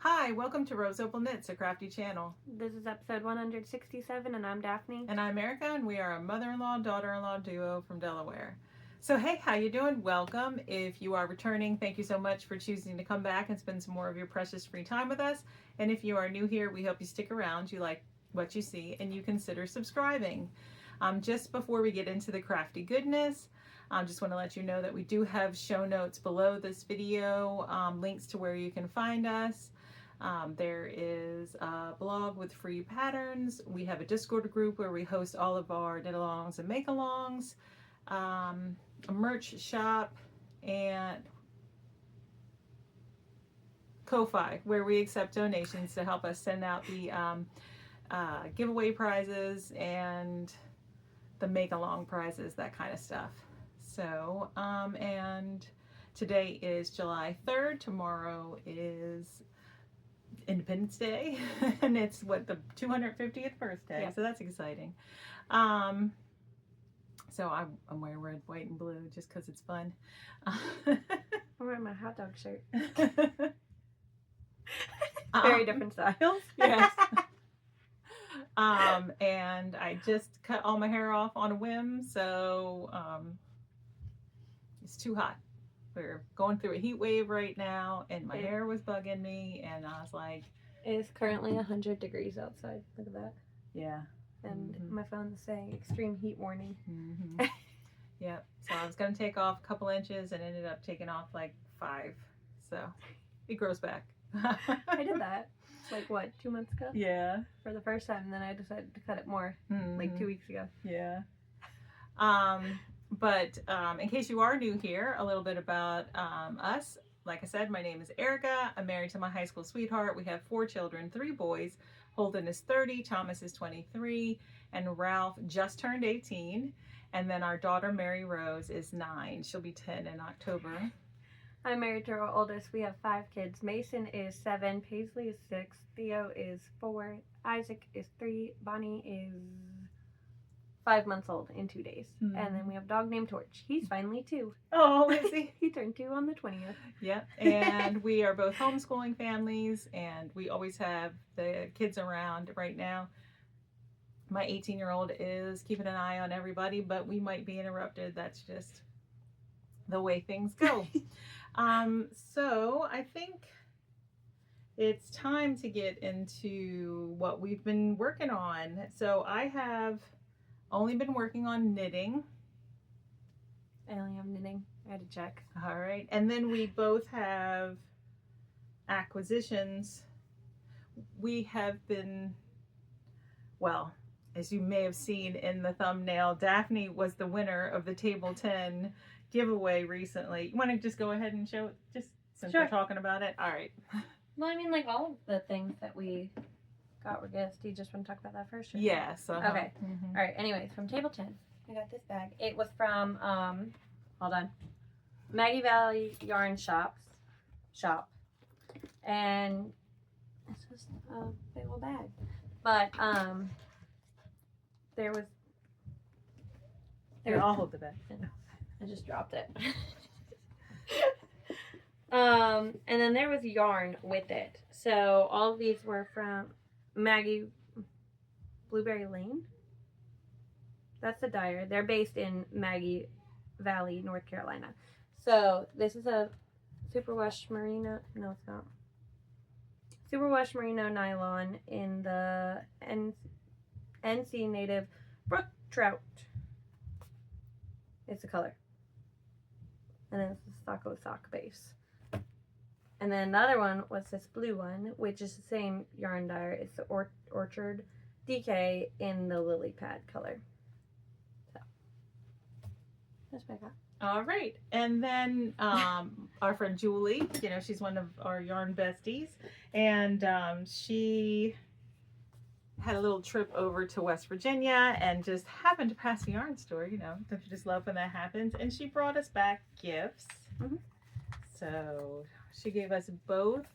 Hi, welcome to roseopalknits, a crafty channel. This is episode 167, and I'm Daphne. And I'm Erica, and we are a mother-in-law, daughter-in-law duo from Delaware. So hey, how you doing? Welcome. If you are returning, thank you so much for choosing to come back and spend some more of your precious free time with us. And if you are new here, we hope you stick around, you like what you see, and you consider subscribing. Just before we get into the crafty goodness, I just want to let you know that we do have show notes below this video, links to where you can find us. There is a blog with free patterns. We have a Discord group where we host all of our knit-alongs and make-alongs, a merch shop, and Ko-Fi, where we accept donations to help us send out the giveaway prizes and the make-along prizes, that kind of stuff. So, and today is July 3rd. Tomorrow is Independence Day, and it's what, the 250th birthday. Yeah. So that's exciting. So I'm wearing red, white, and blue just because it's fun. I'm wearing my hot dog shirt. Very different styles. Yes. And I just cut all my hair off on a whim, so it's too hot. We're going through a heat wave right now, and my hair was bugging me, and I was like, it is currently 100 degrees outside. Look at that. Yeah. And my phone is saying extreme heat warning. Yep. So I was going to take off a couple inches and ended up taking off like 5. So it grows back. I did that like what, 2 months ago? Yeah. For the first time, and then I decided to cut it more like 2 weeks ago. Yeah. But in case you are new here, a little bit about us. Like I said, my name is Erica. I'm married to my high school sweetheart. We have 4 children, 3 boys. Holden is 30, Thomas is 23, and Ralph just turned 18. And then our daughter, Mary Rose, is 9. She'll be 10 in October. I'm married to our oldest. We have 5 kids. Mason is 7, Paisley is 6, Theo is 4, Isaac is 3, Bonnie is 5 months old in 2 days. And then we have a dog named Torch. He's finally 2. Oh, is he? He turned 2 on the 20th. Yep. And we are both homeschooling families, and we always have the kids around. Right now, my 18-year-old is keeping an eye on everybody, but we might be interrupted. That's just the way things go. So I think it's time to get into what we've been working on. So I have only been working on knitting. I only have knitting. I had to check. All right. And then we both have acquisitions. We have been, well, as you may have seen in the thumbnail, Daphne was the winner of the Table 10 giveaway recently. You want to just go ahead and show it, just since we're talking about it? All right. Well, I mean, like all of the things that we got were gifts. Do you just want to talk about that first? Or Yes. Okay. All right. Anyways, from Table 10, I got this bag. It was from, hold on, Maggie Valley Yarn Shop. And it's just a big old bag. But, there was... Here, I'll hold the bag. I just dropped it. And then there was yarn with it. So all of these were from Maggie Blueberry Lane. That's the dyer. They're based in Maggie Valley, North Carolina. So this is a superwash merino. No, it's not. Superwash merino nylon in the NC Native Brook Trout. It's the color. And then it's the Socko sock base. And then the other one was this blue one, which is the same yarn dyer. It's the Orchard DK in the lily pad color. So that's what I got. All right. And then our friend Julie, you know, she's one of our yarn besties, and she had a little trip over to West Virginia and just happened to pass the yarn store. You know, don't you just love when that happens? And she brought us back gifts. So she gave us both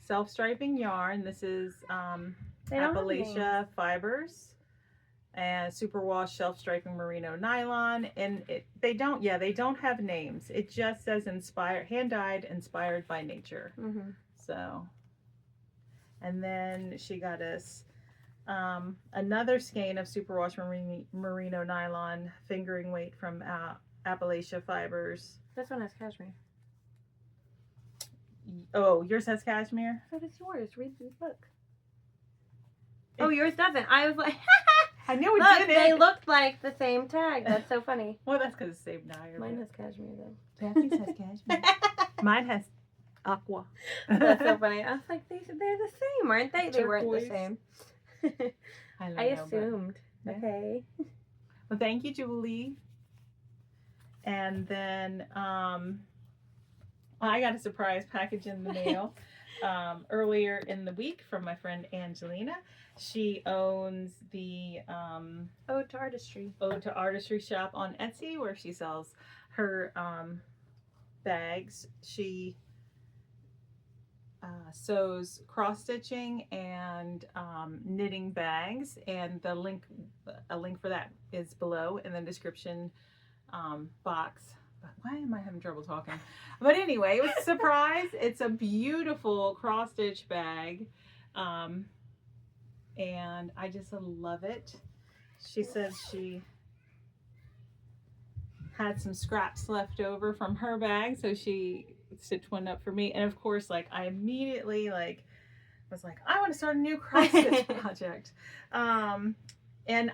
self-striping yarn. This is Appalachia Fibers and superwash self-striping merino nylon. And they don't have names. It just says inspired, hand-dyed, inspired by nature. So And then she got us another skein of superwash merino nylon fingering weight from Appalachia Fibers. This one has cashmere. Oh, yours has cashmere? So does yours. Read the book. Oh, yours doesn't. I was like, I knew it look, didn't. they looked like the same tag. That's so funny. Well, that's because it's the same dye. Mine has cashmere though. Daphne's has cashmere. Mine has aqua. That's so funny. I was like, they're the same, aren't they? They weren't the Turquoise. same. I assumed. Yeah. Okay. Well, thank you, Julie. And then I got a surprise package in the mail earlier in the week from my friend Angelina. She owns the Ode to Artistry. Ode to Artistry shop on Etsy, where she sells her bags. She sews cross stitching and knitting bags, and a link for that is below in the description box. But why am I having trouble talking? But anyway, it was a surprise. It's a beautiful cross stitch bag, and I just love it. She says she had some scraps left over from her bag, so she stitched one up for me. And of course, like, I immediately was like, I want to start a new cross stitch project. And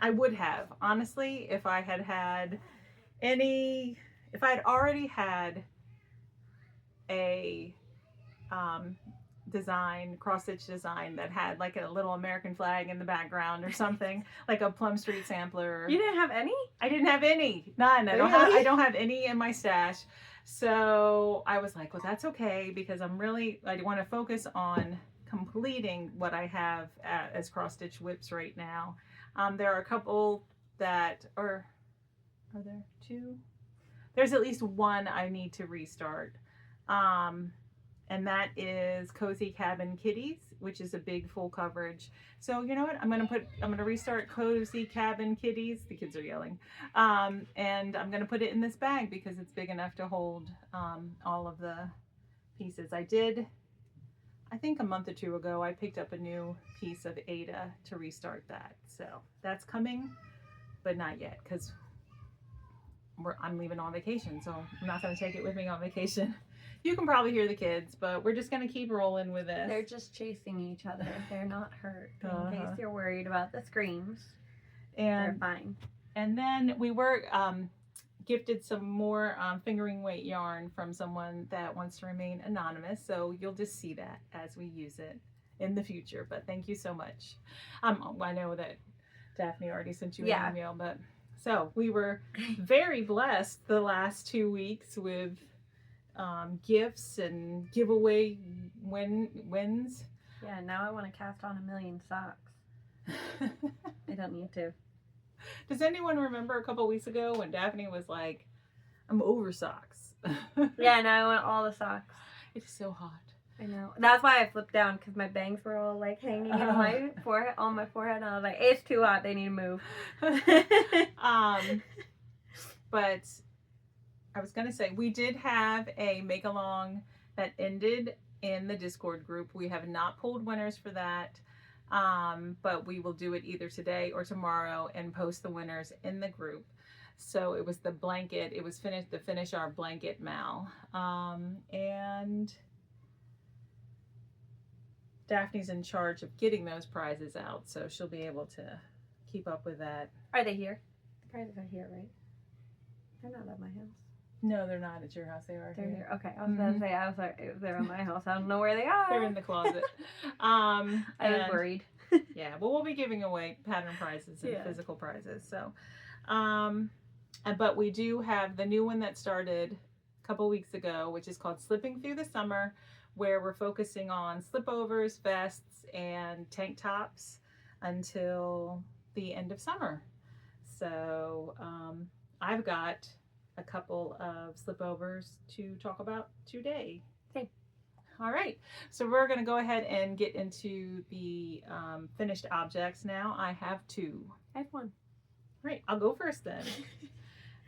I would have, honestly, if I had already had a cross stitch design that had like a little American flag in the background or something, like a Plum Street sampler. You didn't have any? I didn't have any. None. I don't have any in my stash. So I was like, well, that's okay, because I want to focus on completing what I have as cross stitch whips right now. There are a couple that are there two? There's at least one I need to restart. And that is Cozy Cabin Kitties, which is a big full coverage. So you know what? I'm gonna restart Cozy Cabin Kitties. The kids are yelling. And I'm gonna put it in this bag because it's big enough to hold all of the pieces. I think a month or two ago, I picked up a new piece of Ada to restart that. So that's coming, but not yet, because I'm leaving on vacation, so I'm not gonna take it with me on vacation. You can probably hear the kids, but we're just going to keep rolling with this. They're just chasing each other. They're not hurt. In case you're worried about the screams, they're fine. And then we were gifted some more fingering weight yarn from someone that wants to remain anonymous. So you'll just see that as we use it in the future. But thank you so much. I know that Daphne already sent you an email, but so we were very blessed the last 2 weeks with gifts and giveaway wins. Yeah, now I want to cast on 1,000,000 socks. I don't need to. Does anyone remember a couple weeks ago when Daphne was like, I'm over socks? Yeah, now I want all the socks. It's so hot. I know. That's why I flipped down, because my bangs were all like hanging in my forehead, on my forehead, and I was like, it's too hot, they need to move. But I was going to say, we did have a make-along that ended in the Discord group. We have not pulled winners for that, but we will do it either today or tomorrow and post the winners in the group. So it was the blanket. It was the Finish Our Blanket Mal. And Daphne's in charge of getting those prizes out, so she'll be able to keep up with that. Are they here? The prizes are here, right? They're not at my house. No, they're not at your house. They are They're here. here. Okay, I was going to say, I was like, if they're in my house, I don't know where they are. They're in the closet. I was worried. Yeah, well, we'll be giving away pattern prizes and physical prizes. So, but we do have the new one that started a couple weeks ago, which is called Slipping Through the Summer, where we're focusing on slipovers, vests, and tank tops until the end of summer. So I've got a couple of slipovers to talk about today. Okay. All right, so we're going to go ahead and get into the finished objects now. I have 2. I have 1. Great, I'll go first then.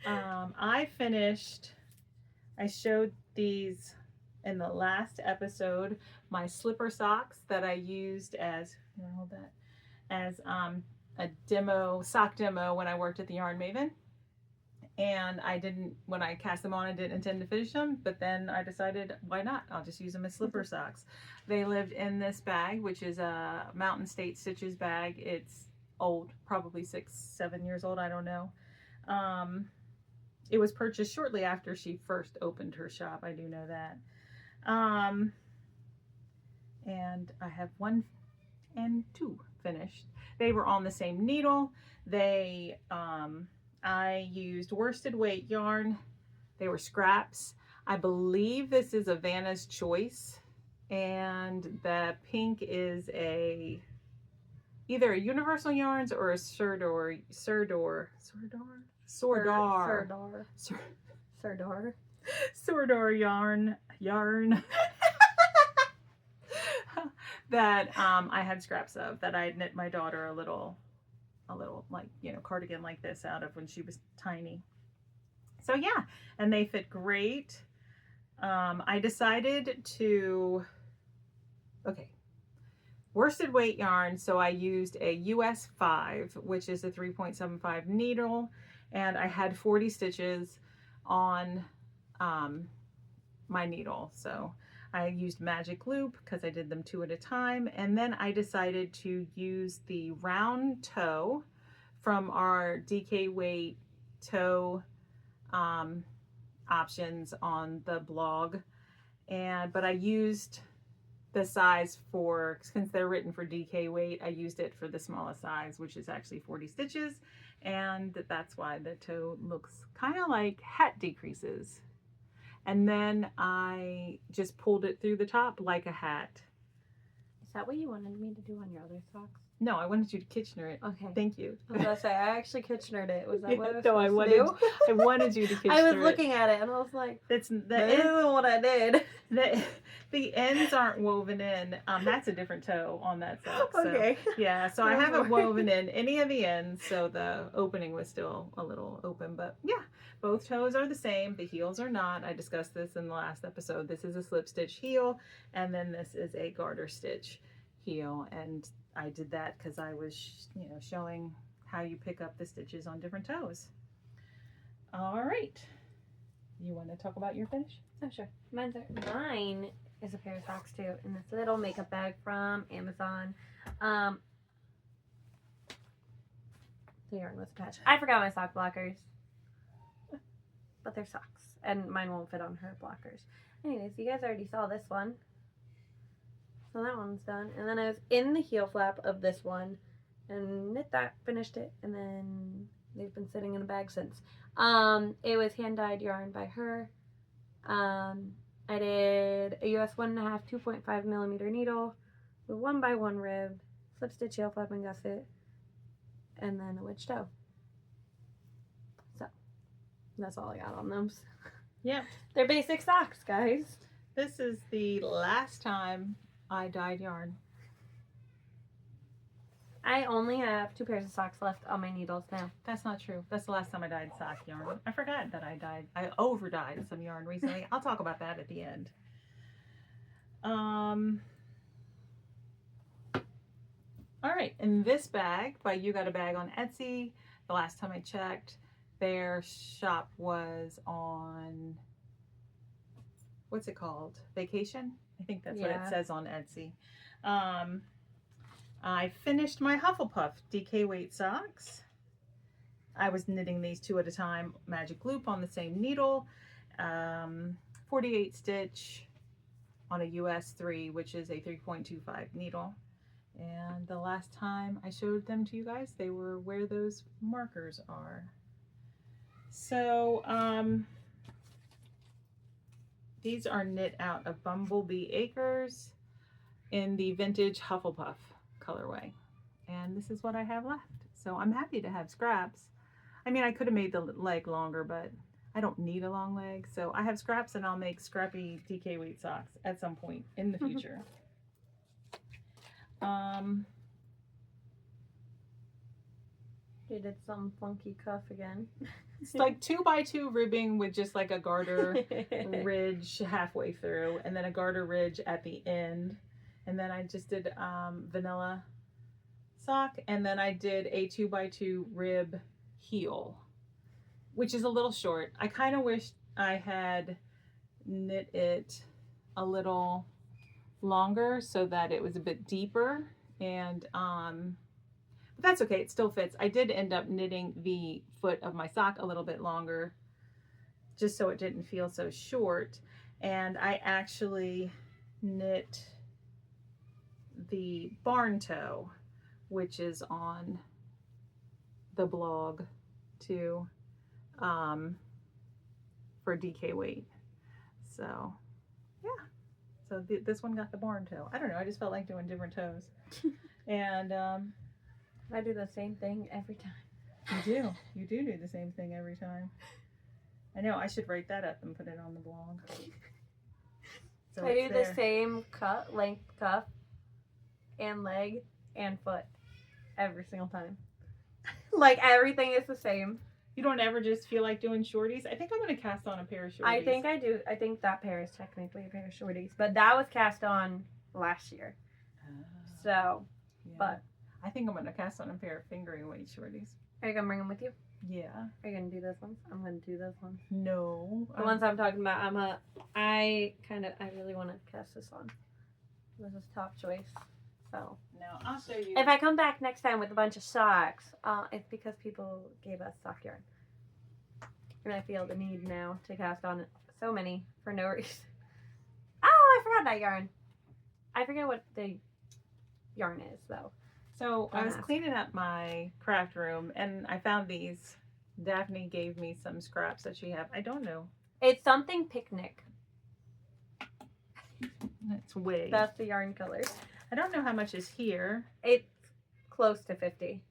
I showed these in the last episode my slipper socks that I used as, here, hold that, as a demo, sock demo when I worked at the Yarn Maven. And I didn't, when I cast them on, I didn't intend to finish them, but then I decided, why not? I'll just use them as slipper socks. They lived in this bag, which is a Mountain State Stitches bag. It's old, probably 6-7 years old, I don't know. It was purchased shortly after she first opened her shop, I do know that. And I have 1 and 2 finished. They were on the same needle. They, I used worsted weight yarn. They were scraps. I believe this is a Vanna's Choice, and the pink is either a Universal Yarns or a Surdor yarn that I had scraps of, that I had knit my daughter a little like, you know, cardigan like this out of when she was tiny. So yeah, and they fit great. I decided to, okay, worsted weight yarn, so I used a US 5, which is a 3.75 needle, and I had 40 stitches on my needle. So I used magic loop because I did them 2 at a time, and then I decided to use the round toe from our DK weight toe options on the blog, but I used the size for, since they're written for DK weight, I used it for the smallest size, which is actually 40 stitches, and that's why the toe looks kind of like hat decreases. And then I just pulled it through the top like a hat. Is that what you wanted me to do on your other socks? No, I wanted you to Kitchener it. Okay. Thank you. I was going to say, I actually Kitchenered it. Was that what I was no, supposed to do? I wanted you to Kitchener it. I was looking at it and I was like, that's that isn't what I did. The ends aren't woven in. That's a different toe on that sock. So, Okay. Yeah, so I haven't woven in any of the ends, so the opening was still a little open. But yeah, both toes are the same. The heels are not. I discussed this in the last episode. This is a slip stitch heel, and then this is a garter stitch heel. And I did that because I was, you know, showing how you pick up the stitches on different toes. All right. You want to talk about your finish? Oh, sure. Mine is a pair of socks too, in this little makeup bag from Amazon. The yarn was attached. I forgot my sock blockers, but they're socks, and mine won't fit on her blockers. Anyways, you guys already saw this one, so that one's done. And then I was in the heel flap of this one and knit that, finished it, and then they've been sitting in the bag since. It was hand dyed yarn by her. I did a US 1.5 2.5 millimeter needle with 1x1 rib, slip stitch, heel flap, and gusset, and then a wedge toe. So that's all I got on those. Yep. They're basic socks, guys. This is the last time I dyed yarn. I only have 2 pairs of socks left on my needles now. That's not true. That's the last time I dyed sock yarn. I forgot that I over dyed some yarn recently. I'll talk about that at the end. All right, in this bag by You Got a Bag on Etsy, the last time I checked, their shop was on, what's it called? Vacation? I think that's what it says on Etsy. I finished my Hufflepuff DK weight socks. I was knitting these 2 at a time, magic loop on the same needle, 48 stitch on a US 3, which is a 3.25 needle. And the last time I showed them to you guys, they were where those markers are. So these are knit out of Bumblebee Acres in the vintage Hufflepuff colorway, and this is what I have left. So I'm happy to have scraps. I mean, I could have made the leg longer, but I don't need a long leg, so I have scraps, and I'll make scrappy DK weight socks at some point in the future. He did some funky cuff again. It's like 2x2 ribbing with just like a garter ridge halfway through, and then a garter ridge at the end. And then I just did vanilla sock, and then I did a 2x2 rib heel, which is a little short. I kind of wish I had knit it a little longer so that it was a bit deeper, and but that's okay, it still fits. I did end up knitting the foot of my sock a little bit longer just so it didn't feel so short, and I actually knit the barn toe, which is on the blog too, for DK weight. So yeah, so this one got the barn toe. I don't know, I just felt like doing different toes. And I do the same thing every time. you do the same thing every time. I know, I should write that up and put it on the blog. So I do the same length cuff and leg and foot every single time. Like everything is the same. You don't ever just feel like doing shorties? I think I'm going to cast on a pair of shorties. I think I do. I think that pair is technically a pair of shorties, but that was cast on last year. So, yeah. But I think I'm going to cast on a pair of fingering weight shorties. Are you going to bring them with you? Yeah. Are you going to do those ones? I'm going to do those ones. No. The ones I'm talking about, I really want to cast this on. This is top choice. So. No, I'll show you. If I come back next time with a bunch of socks, it's because people gave us sock yarn. And I feel the need now to cast on so many for no reason. Oh, I forgot that yarn. I forget what the yarn is, though. So I was cleaning up my craft room, and I found these. Daphne gave me some scraps that she had. I don't know. It's something picnic. It's way. That's the yarn color. I don't know how much is here. It's close to 50.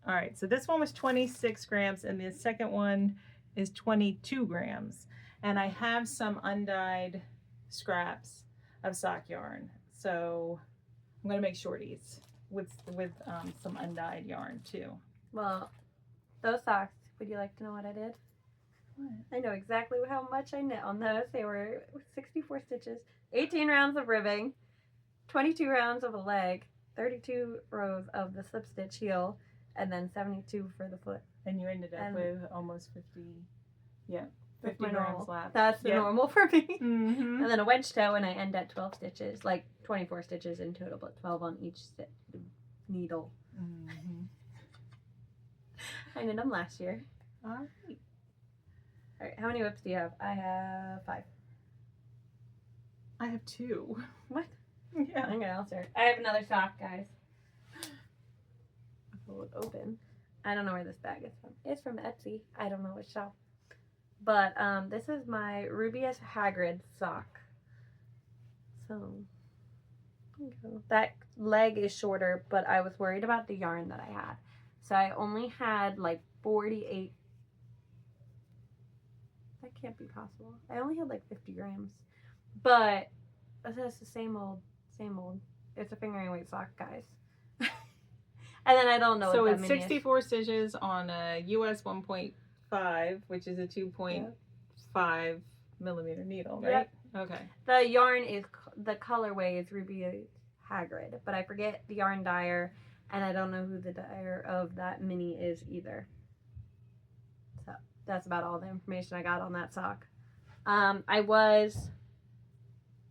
All right, so this one was 26 grams, and the second one is 22 grams. And I have some undyed scraps of sock yarn. So I'm gonna make shorties with some undyed yarn too. Well, those socks, would you like to know what I did? What? I know exactly how much I knit on those. They were 64 stitches, 18 rounds of ribbing, 22 rounds of a leg, 32 rows of the slip stitch heel, and then 72 for the foot. And you ended up with almost 50, yeah, 50 grams normal. Left. That's the normal for me. Mm-hmm. And then a wedge toe, and I end at 12 stitches, like 24 stitches in total, but 12 on each needle. Mm-hmm. I knit them last year. All right. All right, how many whips do you have? I have 5. I have 2. What? Yeah. Okay, I'll start. I have another sock, guys. Pull it open. I don't know where this bag is from. It's from Etsy. I don't know which shop. But this is my Rubius Hagrid sock. So, that leg is shorter, but I was worried about the yarn that I had. So I only had like 48. That can't be possible. I only had like 50 grams. But it's the same old. It's a fingering weight sock, guys. And then I don't know. So what it's that mini 64 stitches on a US 1.5, which is a 2.5 millimeter needle, right? Yep. Okay. The yarn is, the colorway is Ruby Hagrid, but I forget the yarn dyer, and I don't know who the dyer of that mini is either. So that's about all the information I got on that sock. I was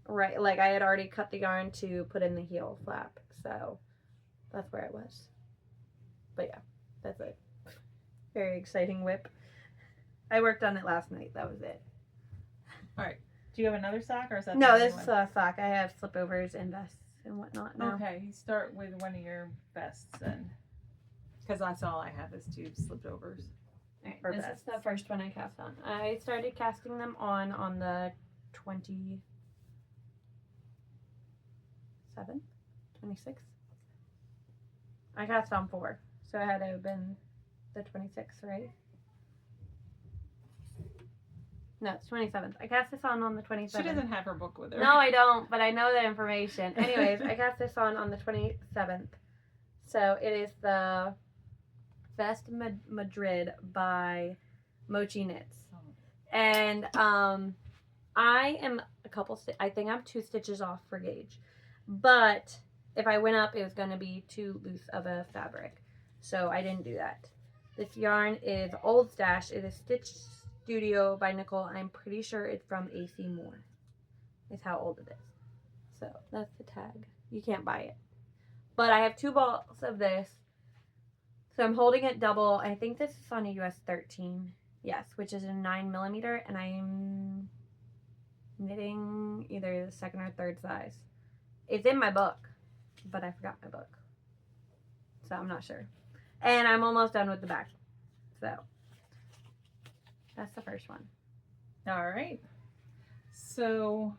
right, like I had already cut the yarn to put in the heel flap, so that's where I was. But yeah, that's it. Very exciting whip. I worked on it last night. That was it. All right. Do you have another sock, or is that No, the this only is one? a sock. I have slipovers and vests and whatnot now. Okay, start with one of your vests then, because that's all I have is 2 slipped overs. Alright, Or this vests. is the first one I cast on. I started casting them on the 27th, 26th. I cast on 4, so it had to have been the 26th, right? No, it's 27th. I cast this on the 27th. She doesn't have her book with her. No, I don't, but I know the information. Anyways, I cast this on the 27th. So it is the Vest Madrid by Mochi Knits. Oh. And I am I think I'm 2 stitches off for gauge. But if I went up, it was going to be too loose of a fabric. So I didn't do that. This yarn is Old Stash. It is Stitch Studio by Nicole. I'm pretty sure it's from AC Moore. Is how old it is. So that's the tag. You can't buy it. But I have 2 balls of this. So I'm holding it double. I think this is on a US 13. Yes, which is a 9mm. And I'm knitting either the 2nd or 3rd size. It's in my book, but I forgot my book. So I'm not sure. And I'm almost done with the back. So that's the first one. All right. So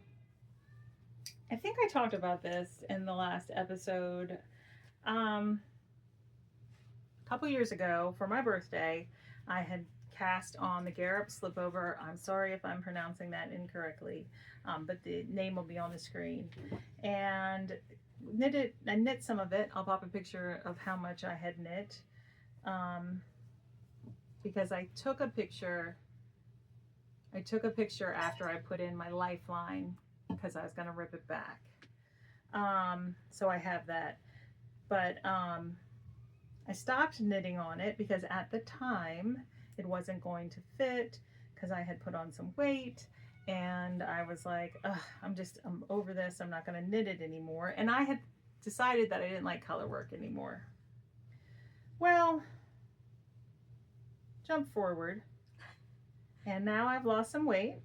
I think I talked about this in the last episode. A couple years ago for my birthday, I had cast on the Garrop Slipover. I'm sorry if I'm pronouncing that incorrectly, but the name will be on the screen. And I knit some of it. I'll pop a picture of how much I had knit, because I took a picture after I put in my lifeline because I was going to rip it back. So I have that. But I stopped knitting on it because at the time it wasn't going to fit because I had put on some weight, and I was like, I'm over this. I'm not going to knit it anymore. And I had decided that I didn't like color work anymore. Well, jump forward. And now I've lost some weight.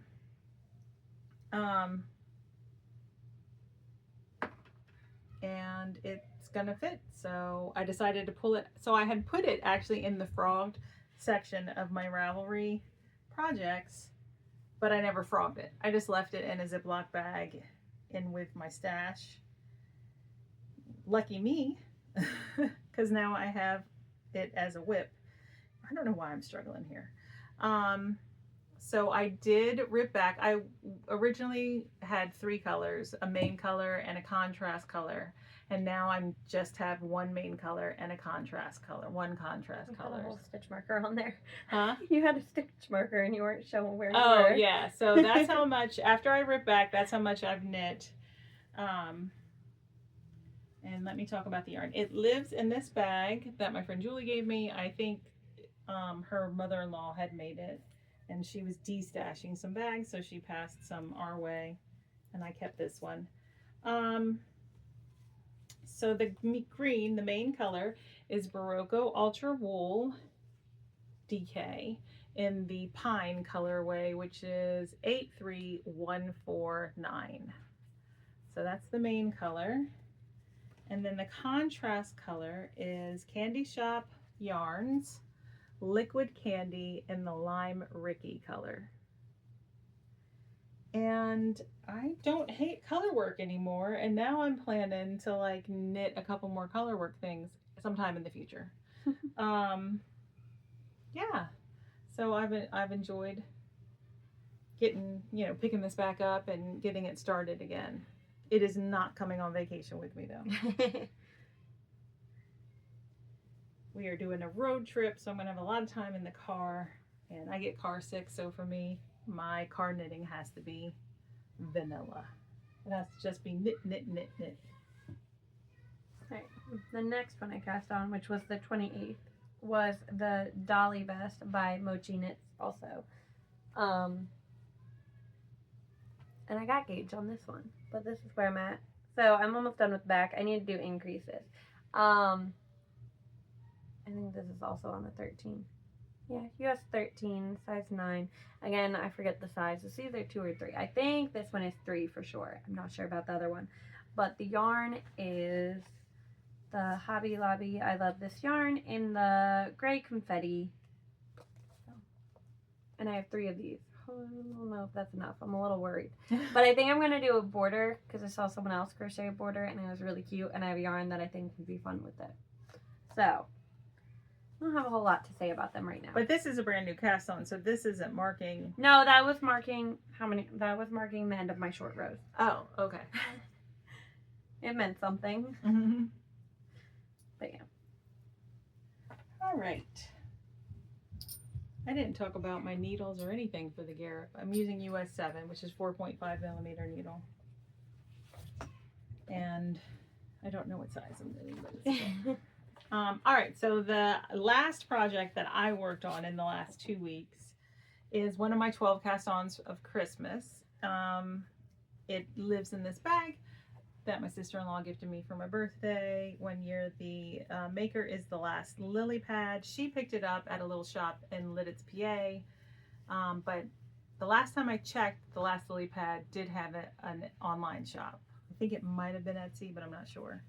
And it's gonna fit. So I decided to pull it. So I had put it actually in the frogged section of my Ravelry projects, but I never frogged it. I just left it in a Ziploc bag in with my stash. Lucky me, because now I have it as a whip. I don't know why I'm struggling here. So I did rip back. I originally had 3 colors, a main color and a contrast color. And now I'm just have one main color and a contrast color, one contrast color. A whole stitch marker on there. Huh? You had a stitch marker and you weren't showing where you were. Oh, yeah. So that's how much, after I rip back, that's how much I've knit. And let me talk about the yarn. It lives in this bag that my friend Julie gave me. I think her mother-in-law had made it, and she was de-stashing some bags, so she passed some our way, and I kept this one. So the green, the main color, is Barocco Ultra Wool DK in the pine colorway, which is 83149. So that's the main color. And then the contrast color is Candy Shop Yarns Liquid Candy in the Lime Ricky color. And I don't hate color work anymore, and now I'm planning to like knit a couple more color work things sometime in the future. Yeah, so I've enjoyed getting, picking this back up and getting it started again. It is not coming on vacation with me though. We are doing a road trip, so I'm gonna have a lot of time in the car, and I get car sick, so for me, my car knitting has to be vanilla. It has to just be knit, knit, knit, knit. Right. The next one I cast on, which was the 28th, was the Dolly Vest by Mochi Knits also. And I got gauge on this one, but this is where I'm at. So I'm almost done with the back. I need to do increases. I think this is also on the 13. Yeah, US 13, size 9. Again, I forget the size. It's either 2 or 3. I think this one is 3 for sure. I'm not sure about the other one. But the yarn is the Hobby Lobby I Love This Yarn in the gray confetti. And I have 3 of these. I don't know if that's enough. I'm a little worried. But I think I'm going to do a border because I saw someone else crochet a border and it was really cute. And I have yarn that I think would be fun with it. So I don't have a whole lot to say about them right now. But this is a brand new cast on, so this isn't marking. No, that was marking that was marking the end of my short rows. Oh, okay. It meant something. Mm-hmm. But yeah. All right. I didn't talk about my needles or anything for the Garrett. I'm using US 7, which is 4.5 millimeter needle. And I don't know what size I'm doing, but it's all right, so the last project that I worked on in the last 2 weeks is one of my 12 cast-ons of Christmas. It lives in this bag that my sister-in-law gifted me for my birthday one year. The maker is the last lily pad. She picked it up at a little shop in Lidditz, PA. But the last time I checked, the last lily pad did have an online shop. I think it might have been Etsy, but I'm not sure.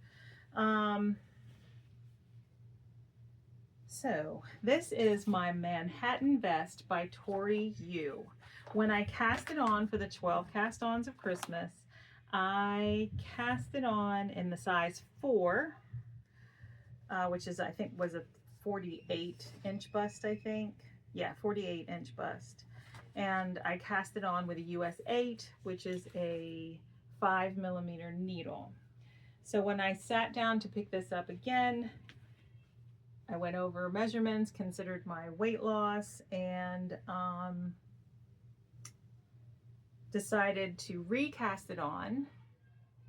So this is my Manhattan vest by Tori Yu. When I cast it on for the 12 cast-ons of Christmas, I cast it on in the size 4, which is, I think, was a 48-inch bust, I think. Yeah, 48-inch bust. And I cast it on with a US 8, which is a 5 millimeter needle. So when I sat down to pick this up again, I went over measurements, considered my weight loss, and decided to recast it on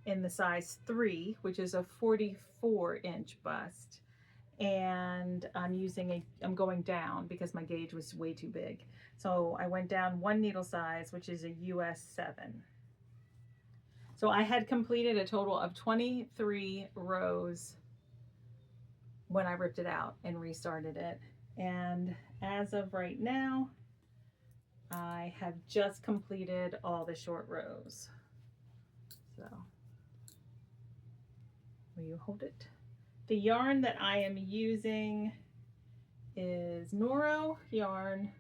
in the size 3, which is a 44-inch bust. And I'm going down because my gauge was way too big. So I went down 1 needle size, which is a US 7. So I had completed a total of 23 rows when I ripped it out and restarted it. And as of right now, I have just completed all the short rows. So, will you hold it? The yarn that I am using is Noro yarn,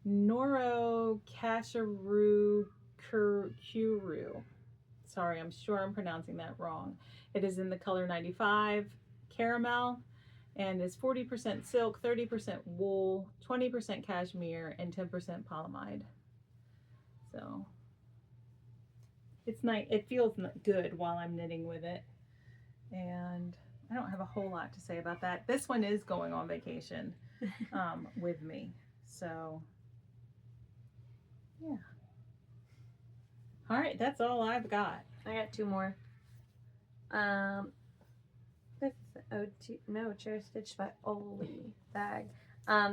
Noro Kasharu Kuru. Sorry, I'm sure I'm pronouncing that wrong. It is in the color 95 caramel, and is 40% silk, 30% wool, 20% cashmere, and 10% polyamide. So it's nice. It feels good while I'm knitting with it. And I don't have a whole lot to say about that. This one is going on vacation with me. So yeah. All right, that's all I've got. I got 2 more. Chair Stitched by Oli bag.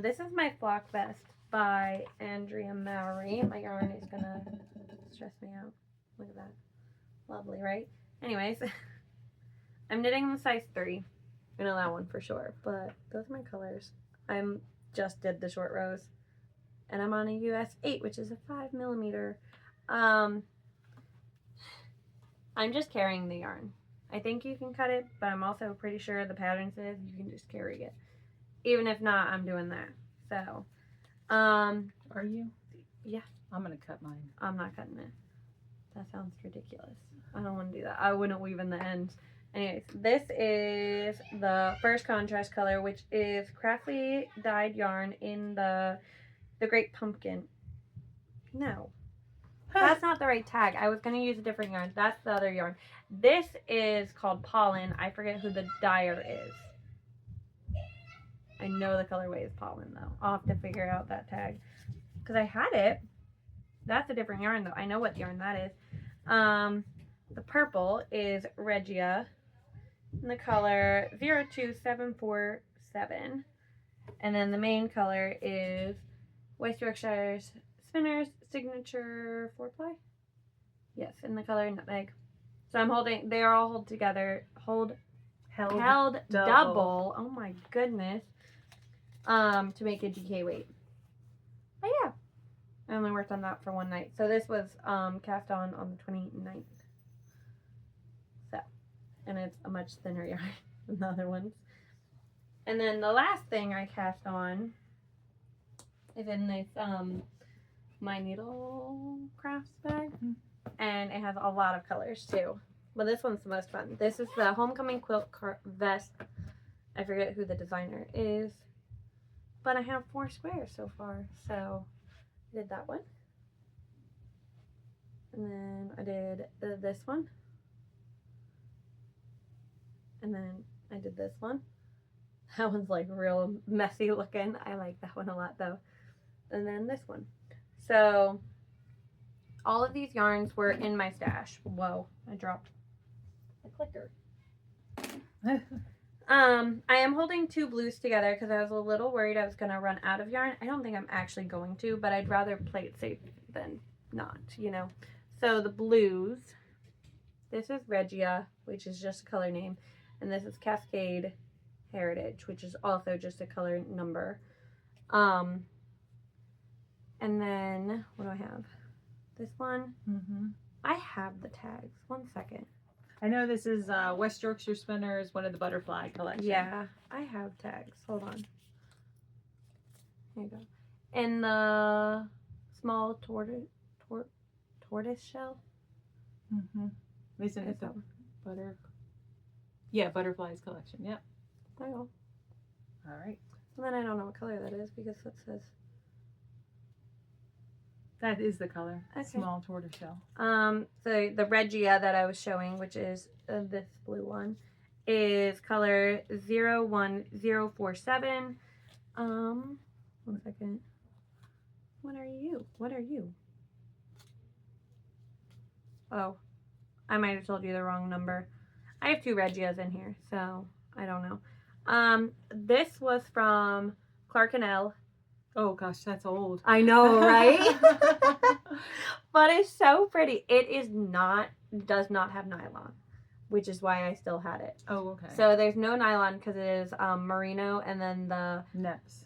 This is my flock vest by Andrea Mowry. My yarn is gonna stress me out. Look at that. Lovely, right? Anyways, I'm knitting in the size 3. I know that one for sure, but those are my colors. I'm just did the short rows, and I'm on a US 8, which is a 5 millimeter. I'm just carrying the yarn. I think you can cut it, but I'm also pretty sure the pattern says you can just carry it. Even if not, I'm doing that. So, Are you? Yeah. I'm gonna cut mine. I'm not cutting it. That sounds ridiculous. I don't want to do that. I wouldn't weave in the ends. Anyways, this is the first contrast color, which is craftily dyed yarn in the Great Pumpkin. No. That's not the right tag. I was going to use a different yarn. That's the other yarn. This is called Pollen. I forget who the dyer is. I know the colorway is Pollen, though. I'll have to figure out that tag. Because I had it. That's a different yarn, though. I know what yarn that is. The purple is Regia. In the color 02747. And then the main color is West Yorkshire's Spinner's Signature 4-ply. Yes, in the color Nutmeg. So I'm holding, they are all held together, held double. Oh my goodness. To make a DK weight. But yeah, I only worked on that for one night. So this was cast on the 29th. So, and it's a much thinner yarn than the other ones. And then the last thing I cast on is in this My Needle Crafts bag. And it has a lot of colors too. But this one's the most fun. This is the Homecoming Quilt Vest. I forget who the designer is. But I have 4 squares so far. So I did that one. And then I did this one. And then I did this one. That one's like real messy looking. I like that one a lot though. And then this one. So all of these yarns were in my stash. Whoa, I dropped the clicker. I am holding two blues together because I was a little worried I was going to run out of yarn. I don't think I'm actually going to, but I'd rather play it safe than not, you know. So the blues, this is Regia, which is just a color name, and this is Cascade Heritage, which is also just a color number. And then, what do I have? This one. I have the tags. 1 second. I know this is West Yorkshire Spinners, one of the butterfly collection. Yeah, I have tags. Hold on. Here you go. And the small tortoise shell. Isn't it the butterflies collection? Yep. There you go. All right. And then I don't know what color that is because it says. That is the color. Okay. Small tortoiseshell. So the Regia that I was showing, which is this blue one, is color 01047. 1 second. What are you? What are you? Oh, I might have told you the wrong number. I have two Regias in here, so I don't know. This was from Clark and L. Oh gosh, that's old. I know, right? But it's so pretty. It does not have nylon, which is why I still had it. Oh, okay. So there's no nylon because it is merino and then the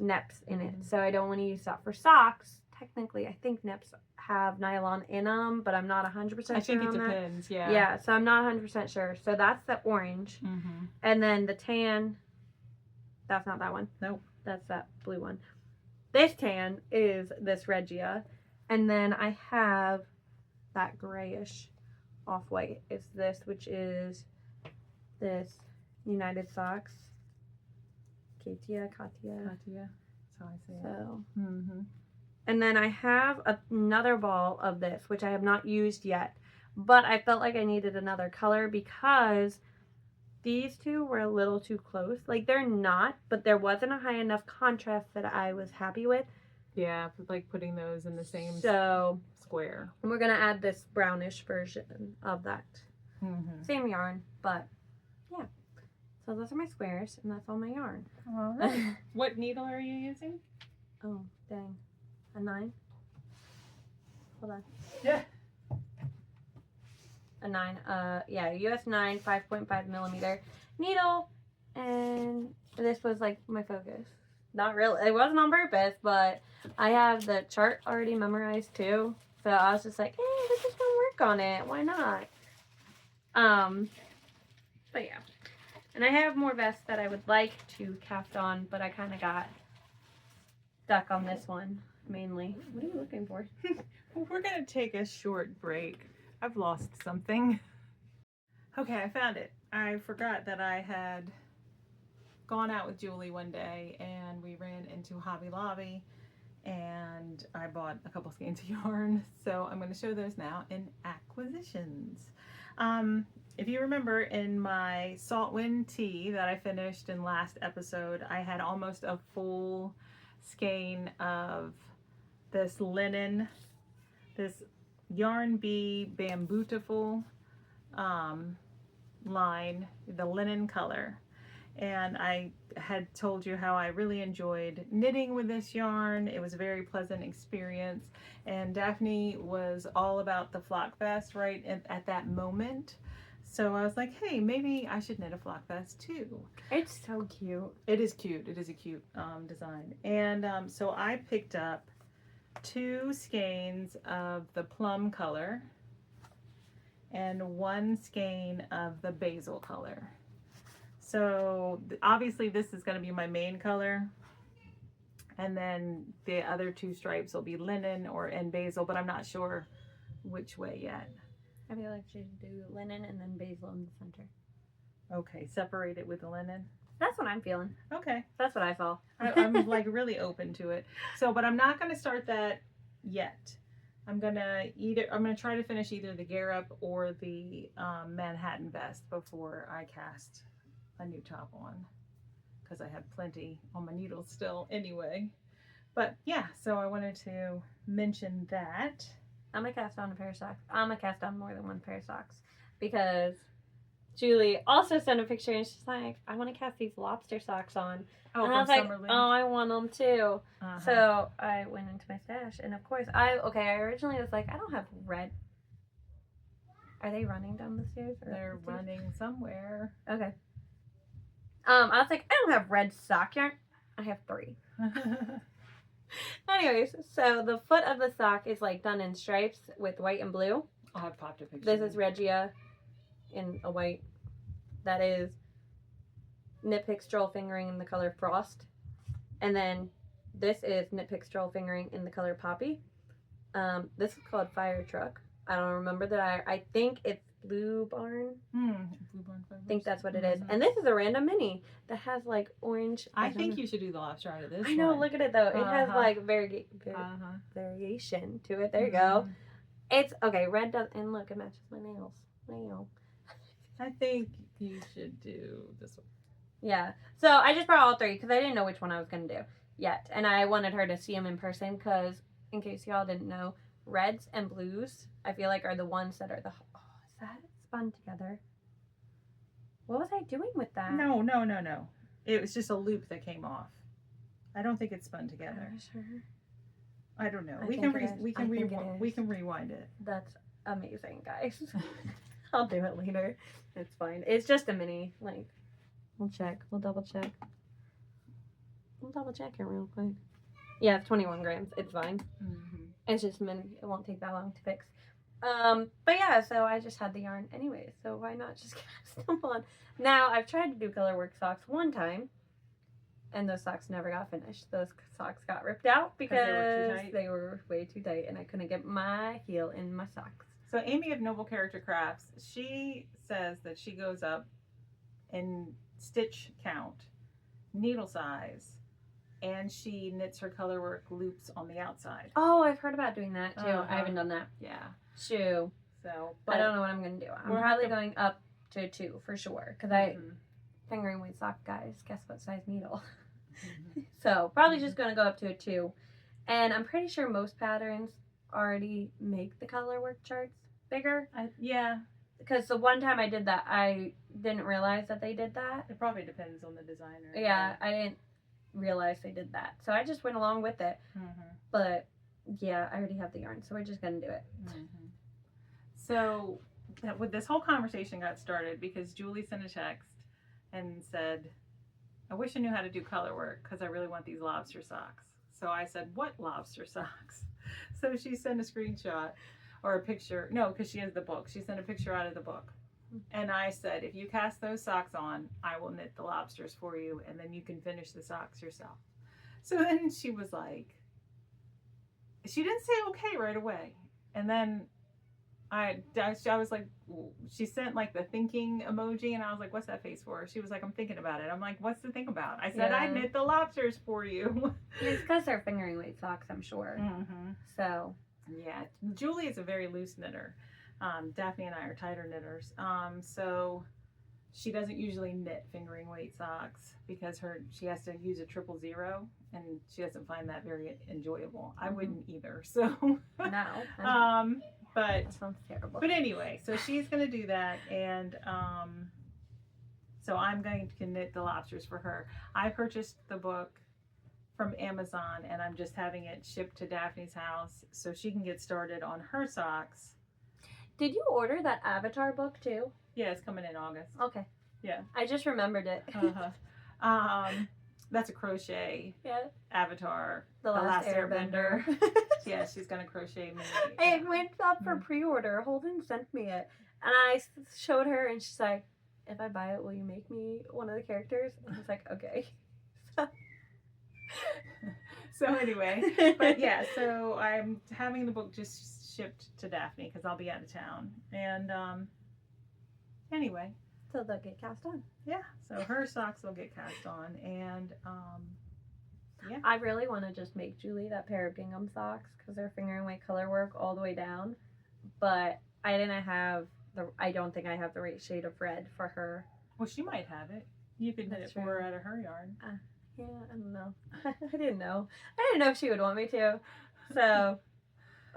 neps in it. So I don't want to use that for socks. Technically, I think neps have nylon in them, but I'm not 100% sure. I think it on that. depends, yeah. Yeah, so I'm not 100% sure. So that's the orange. And then the tan, that's not that one. Nope. That's that blue one. This tan is this Regia. And then I have that grayish off-white. It's this, which is this United Socks. Katia. That's how I say it. So. And then I have another ball of this, which I have not used yet. But I felt like I needed another color because these two were a little too close. Like, they're not, but there wasn't a high enough contrast that I was happy with. Yeah, like putting those in the same square. And we're going to add this brownish version of that. Same yarn, but yeah. So those are my squares, and that's all my yarn. All right. What needle are you using? Oh, dang. A 9? Hold on. Yeah. A 9. Yeah, US 9, 5.5 millimeter needle, and this was like my focus. Not really. It wasn't on purpose, but I have the chart already memorized too. So I was just like, hey, let's just go work on it. Why not? But yeah. And I have more vests that I would like to cast on, but I kind of got stuck on this one mainly. What are you looking for? We're going to take a short break. I've lost something. Okay, I found it. I forgot that I had gone out with Julie one day and we ran into Hobby Lobby and I bought a couple skeins of yarn. So I'm going to show those now in acquisitions. If you remember in my Saltwind tee that I finished in last episode, I had almost a full skein of this linen, this Yarn Bee Bambootiful line, the linen color. And I had told you how I really enjoyed knitting with this yarn. It was a very pleasant experience. And Daphne was all about the flock vest right at that moment. So I was like, hey, maybe I should knit a flock vest too. It's so cute. It is cute. It is a cute design. And so I picked up 2 skeins of the plum color and 1 skein of the basil color. So obviously this is going to be my main color, and then the other 2 stripes will be linen or in basil, but I'm not sure which way yet. I feel like you should do linen and then basil in the center. Okay, separate it with the linen. That's what I'm feeling. Okay. That's what I saw. I'm like really open to it. So, but I'm not going to start that yet. I'm going to try to finish either the Garrup or the Manhattan vest before I cast a new top on. because I have plenty on my needles still anyway. But yeah, so I wanted to mention that. I'm gonna cast on a pair of socks. I'm gonna cast on more than one pair of socks because Julie also sent a picture and she's like, I want to cast these lobster socks on. Oh, and from I was like, Summerlin. oh, I want them too. Uh-huh. So I went into my stash, and of course, I originally was like, I don't have red. Are they running down the stairs? They're running somewhere. Okay. I was like, I don't have red sock yarn. I have 3. Anyways, so the foot of the sock is like done in stripes with white and blue. I'll have popped a picture. This is Regia in a white. That is Knit Pick Stroll Fingering in the color Frost. And then this is Knit Pick Stroll Fingering in the color Poppy. This is called Fire Truck. I don't remember that. I think it's Blue Barn. Blue Barn Fibers. I think that's what it is. And this is a random mini that has like orange. I think you should do the lobster out of this. I know. one. Look at it though. It has like variation to it. There you go. It's okay. Red does, and look, it matches my nails. Wow. I think you should do this one. Yeah. So I just brought all 3 because I didn't know which one I was gonna do yet, and I wanted her to see them in person because, in case y'all didn't know, reds and blues I feel like are the ones that are the. Oh, is that spun together? What was I doing with that? No. It was just a loop that came off. I don't think it's spun together. Sure. I don't know. I We think can it is. I think it is. we can rewind it. That's amazing, guys. I'll do it later. It's fine. It's just a mini. Like, we'll check. We'll double check. We'll double check it real quick. Yeah, it's 21 grams. It's fine. Mm-hmm. It's just a mini. It won't take that long to fix. But yeah, so I just had the yarn anyway. So why not just cast them on? Now, I've tried to do colorwork socks one time, and those socks never got finished. Those socks got ripped out because they were way too tight, and I couldn't get my heel in my socks. So Amy of Noble Character Crafts, she says that she goes up in stitch count, needle size, and she knits her colorwork loops on the outside. Oh, I've heard about doing that too. I haven't done that. Yeah. Shoo. So, I don't know what I'm going to do. I'm probably going up to a 2 for sure. Because fingering weight sock, guys, guess what size needle? So, probably just going to go up to a 2. And I'm pretty sure most patterns already make the colorwork charts bigger. Yeah. Because the one time I did that, I didn't realize that they did that. It probably depends on the designer. Yeah, I didn't realize they did that. So I just went along with it. But yeah, I already have the yarn, so we're just going to do it. So with this whole conversation got started because Julie sent a text and said, I wish I knew how to do color work because I really want these lobster socks. So I said, what lobster socks? So she sent a screenshot or a picture. No, because she has the book. She sent a picture out of the book. And I said, if you cast those socks on, I will knit the lobsters for you, and then you can finish the socks yourself. So then she was like, she didn't say okay right away. And then I was like, she sent like the thinking emoji, and I was like, what's that face for? She was like, I'm thinking about it. I'm like, what's to think about? I said, I knit the lobsters for you. It's because they're fingering weight socks, I'm sure. So. Yeah, Julie is a very loose knitter. Daphne and I are tighter knitters. So she doesn't usually knit fingering weight socks because she has to use a 000, and she doesn't find that very enjoyable. I wouldn't either. So no. But that sounds terrible. But anyway, so she's gonna do that, and so I'm going to knit the lobsters for her. I purchased the book from Amazon, and I'm just having it shipped to Daphne's house so she can get started on her socks. Did you order that Avatar book too? Yeah, it's coming in August. Okay. Yeah. I just remembered it. That's a crochet. Yeah. Avatar. The Last Airbender. Yeah, she's gonna crochet me. It went up for pre-order. Holden sent me it, and I showed her, and she's like, "If I buy it, will you make me one of the characters?" And I was like, "Okay." So anyway, but yeah, so I'm having the book just shipped to Daphne because I'll be out of town, and anyway, so they'll get cast on. Yeah, so her socks will get cast on, and yeah, I really want to just make Julie that pair of gingham socks because they're fingering weight color work all the way down, but I don't think I have the right shade of red for her. Well, she might have it. You could knit That's it for her true. out of her yarn. Yeah, I don't know. I didn't know. I didn't know if she would want me to. So,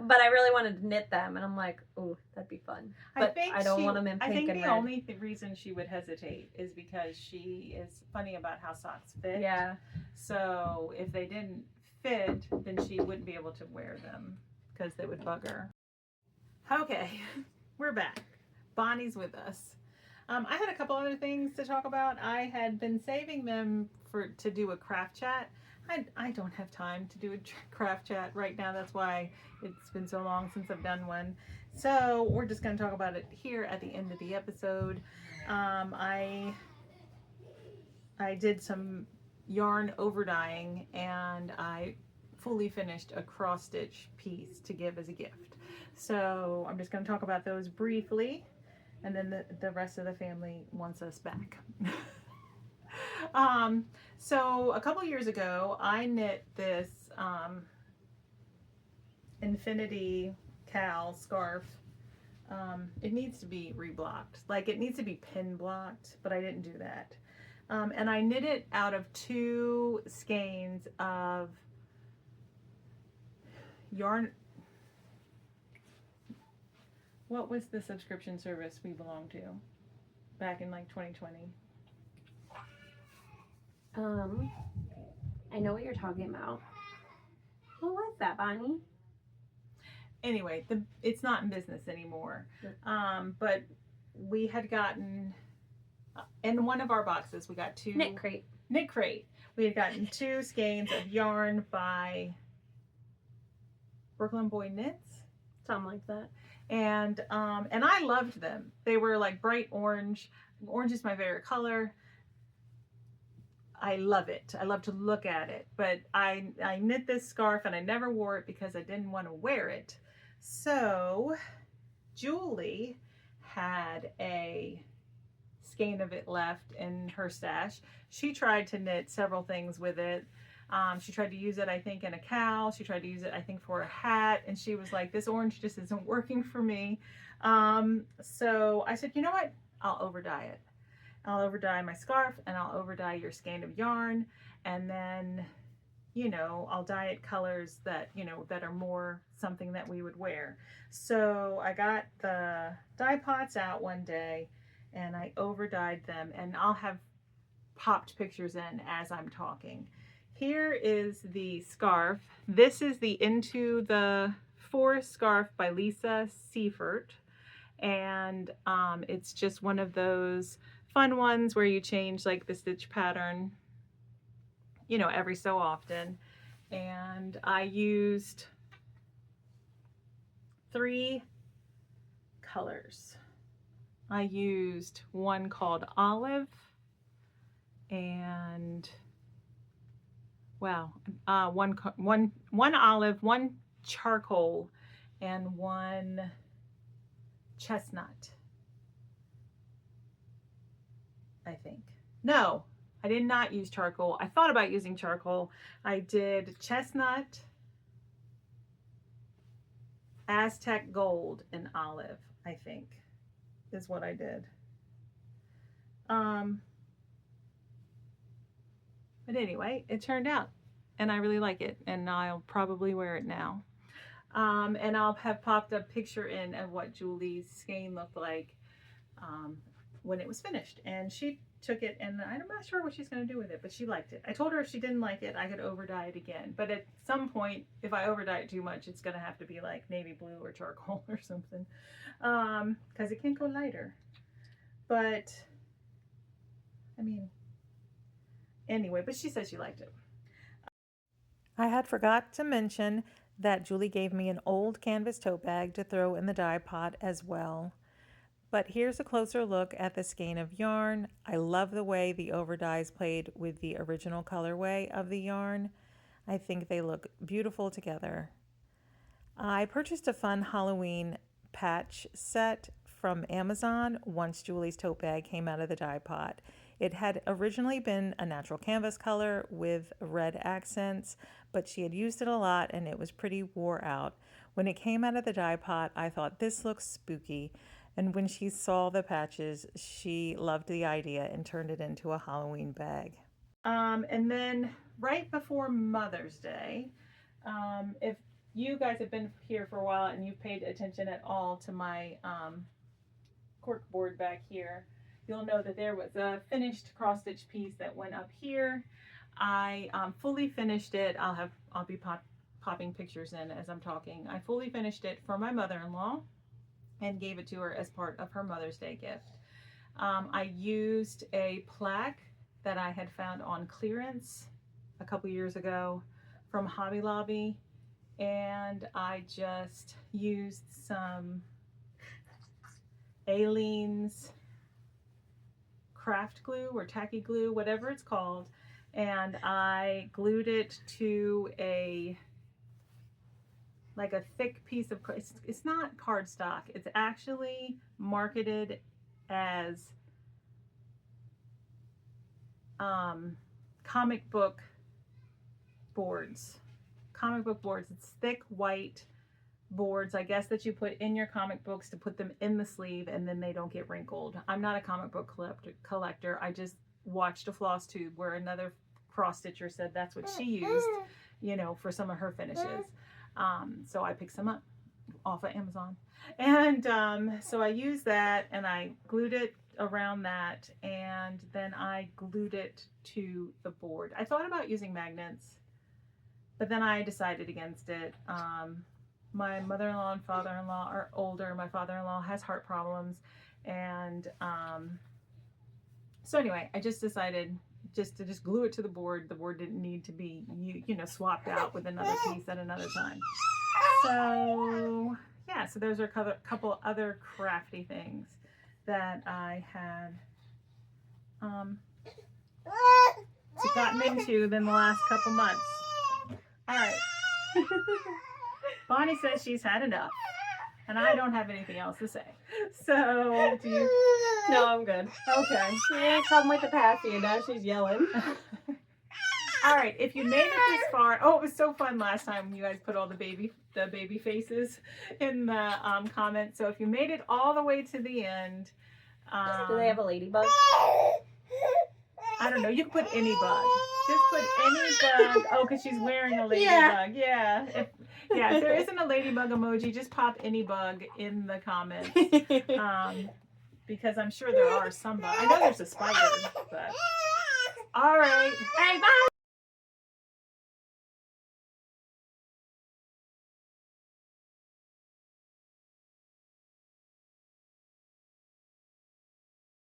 but I really wanted to knit them, and I'm like, ooh, that'd be fun. But I don't want them in I pink think and the red. only reason she would hesitate is because she is funny about how socks fit. Yeah. So if they didn't fit, then she wouldn't be able to wear them because they would bug her. Okay, we're back. Bonnie's with us. I had a couple other things to talk about. I had been saving them to do a craft chat. I don't have time to do a craft chat right now. That's why it's been so long since I've done one. So we're just going to talk about it here at the end of the episode. I did some yarn over dyeing, and I fully finished a cross stitch piece to give as a gift. So I'm just going to talk about those briefly, and then the rest of the family wants us back. So a couple years ago, I knit this infinity cowl scarf. It needs to be reblocked, like it needs to be pin blocked, but I didn't do that. And I knit it out of 2 skeins of yarn. What was the subscription service we belonged to back in like 2020? I know what you're talking about. What was that, Bonnie? Anyway, it's not in business anymore. But we had gotten in one of our boxes, we got 2 Knit Crate. Knit Crate. We had gotten 2 skeins of yarn by Brooklyn Boy Knits, something like that. And I loved them. They were like bright orange. Orange is my favorite color. I love it. I love to look at it. But I knit this scarf and I never wore it because I didn't want to wear it. So Julie had a skein of it left in her stash. She tried to knit several things with it. She tried to use it, I think, in a cowl. She tried to use it, I think, for a hat. And she was like, this orange just isn't working for me. So I said, you know what? I'll over dye it. I'll over dye my scarf and I'll over dye your skein of yarn. And then, you know, I'll dye it colors that, you know, that are more something that we would wear. So I got the dye pots out one day and I over dyed them, and I'll have popped pictures in as I'm talking. Here is the scarf. This is the Into the Forest scarf by Lisa Seifert. And it's just one of those fun ones where you change like the stitch pattern, you know, every so often. And I used 3 colors. I used one called Olive, and wow, one olive, one charcoal, and one chestnut, I think. No, I did not use charcoal. I thought about using charcoal. I did chestnut, Aztec gold, and olive, I think, is what I did. But anyway, it turned out, and I really like it, and I'll probably wear it now. And I'll have popped a picture in of what Julie's skein looked like when it was finished. And she took it, and I'm not sure what she's going to do with it, but she liked it. I told her if she didn't like it, I could over dye it again. But at some point, if I over dye it too much, it's going to have to be like navy blue or charcoal or something, because it can't go lighter. But I mean, anyway, but she said she liked it. I had forgot to mention that Julie gave me an old canvas tote bag to throw in the dye pot as well. But here's a closer look at the skein of yarn. I love the way the over dyes played with the original colorway of the yarn. I think they look beautiful together. I purchased a fun Halloween patch set from Amazon once Julie's tote bag came out of the dye pot. It had originally been a natural canvas color with red accents, but she had used it a lot and it was pretty wore out. When it came out of the dye pot, I thought, this looks spooky. And when she saw the patches, she loved the idea and turned it into a Halloween bag. And then right before Mother's Day, if you guys have been here for a while and you've paid attention at all to my cork board back here, you'll know that there was a finished cross stitch piece that went up here. I fully finished it. I'll be popping pictures in as I'm talking. I fully finished it for my mother-in-law and gave it to her as part of her Mother's Day gift. I used a plaque that I had found on clearance a couple years ago from Hobby Lobby, and I just used some Aleene's craft glue or tacky glue, whatever it's called, and I glued it to a thick piece of, it's not cardstock, it's actually marketed as comic book boards. It's thick white boards, I guess, that you put in your comic books to put them in the sleeve and then they don't get wrinkled. I'm not a comic book collector. I just watched a floss tube where another cross stitcher said that's what she used, you know, for some of her finishes. So I picked some up off of Amazon, and so I used that and I glued it around that, and then I glued it to the board. I thought about using magnets, but then I decided against it. My mother-in-law and father-in-law are older. My father-in-law has heart problems, and so anyway, I just decided to glue it to the board. The board didn't need to be you know, swapped out with another piece at another time. So yeah, so those are a couple other crafty things that I had gotten into in the last couple months. All right. Bonnie says she's had enough, and I don't have anything else to say. So, do you? No, I'm good. Okay. She didn't come with the passy, and now she's yelling. All right. If you made it this far, oh, it was so fun last time when you guys put all the baby faces in the comments. So if you made it all the way to the end, do they have a ladybug? I don't know. You can put any bug. Just put any bug. Oh, because she's wearing a ladybug. Yeah. If there isn't a ladybug emoji, just pop any bug in the comments. Because I'm sure there are some bugs. I know there's a spider, but. All right. Hey,